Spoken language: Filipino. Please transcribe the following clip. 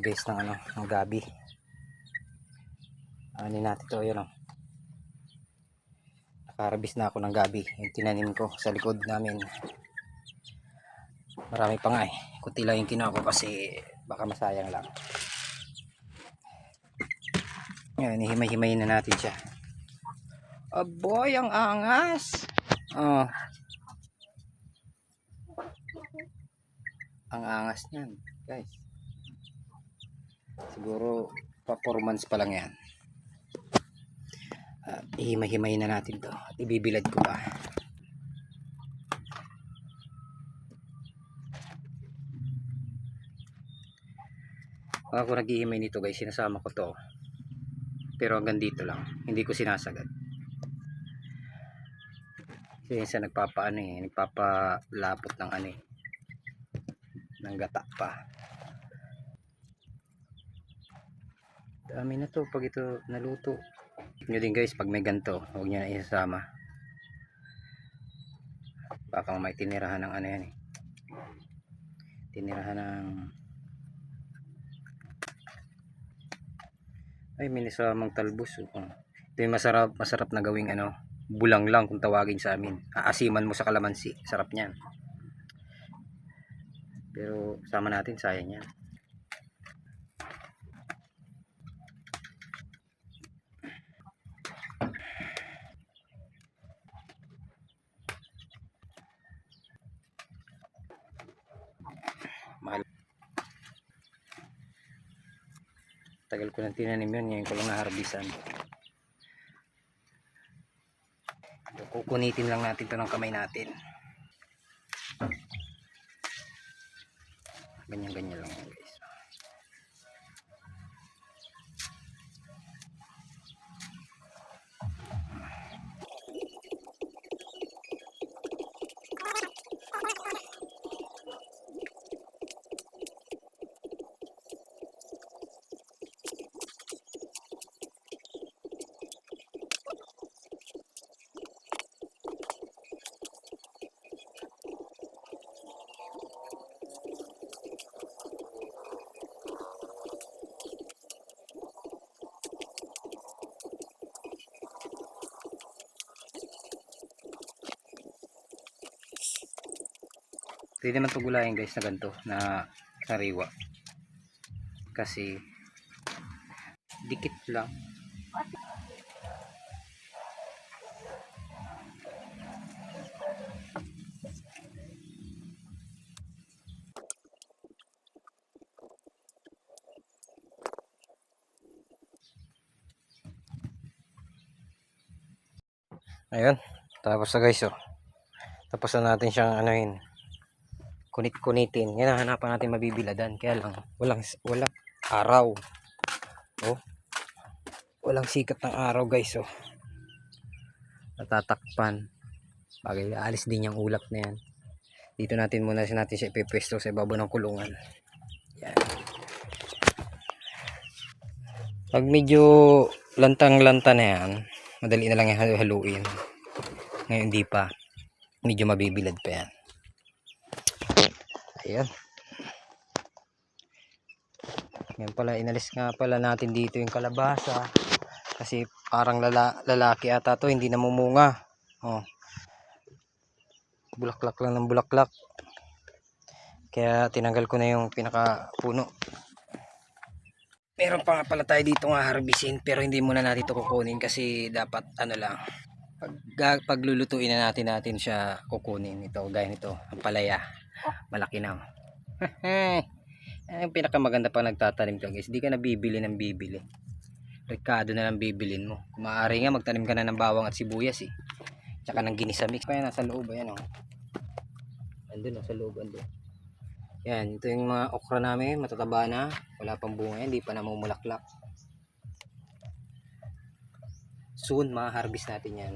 guys ng ng gabi. Ano natin to, yun nakarabis na ako ng gabi, yung tinanim ko sa likod namin. Marami pa nga kunti lang yung kinuha ko kasi baka masayang lang. Yan, himay-himayin na natin siya. Aboy, ang angas. Ang angas niyan guys. Siguro pa 4 months pa lang yan. Ihimay-himay na natin to at ibibilad ko pa. Ako naghihimay nito guys, sinasama ko to pero hanggang dito lang, hindi ko sinasagad kasi sa nagpapaano nagpapalapot ng ng gata pa. Dami na to pag ito naluto nyo din guys. Pag may ganito huwag nyo na isasama, baka may tinirahan ng tinirahan ng may nisamang talbos. Ito yung masarap na gawing bulang lang kung tawagin sa amin. Aasiman mo sa kalamansi, sarap niyan. Pero sama natin, sayang yan. Mahal. Tagal ko nang tinanim yun, ngayon ko lang naharbisan. Kukunitin lang natin to ng kamay natin. Ganyan lang yan guys. Hindi naman ito gulayan guys na ganito na sariwa kasi dikit lang. Ayun, tapos na guys tapos na natin siyang kunit-kunitin. Yan ang hanapan natin mabibiladan. Kaya lang walang araw. Walang sikat ng araw guys. Natatakpan. Bagay, alis din yung ulap na yan. Dito natin muna siya ipipwesto sa ibabaw ng kulungan. Yan. Pag medyo lantang-lanta na yan, madali na lang yung haluin. Ngayon hindi pa. Medyo mabibilad pa yan. Ayan. Yan pala, inalis nga pala natin dito yung kalabasa. Kasi parang lalaki ata to, hindi namumunga. Bulaklak lang ng bulaklak. Kaya tinanggal ko na yung pinakapuno. Meron pa nga pala tayo dito nga harbisin, pero hindi muna natin ito kukunin kasi dapat lang. Paglulutuin na natin siya kukunin. Ito, gaya nito, ang palaya. Malaki na. Ang pinakamaganda pa nagtatanim ka guys, di ka na bibili ng bibili. Rekado na lang bibilin mo. Kung maaari nga magtanim ka na ng bawang at sibuyas tsaka ng ginisa mix pa yan nasa loob. Ayan andun sa loob andun. Yan, ito yung mga okra namin, matataba na, wala pang bunga yan, hindi pa namumulaklak. Soon ma-harvest natin yan.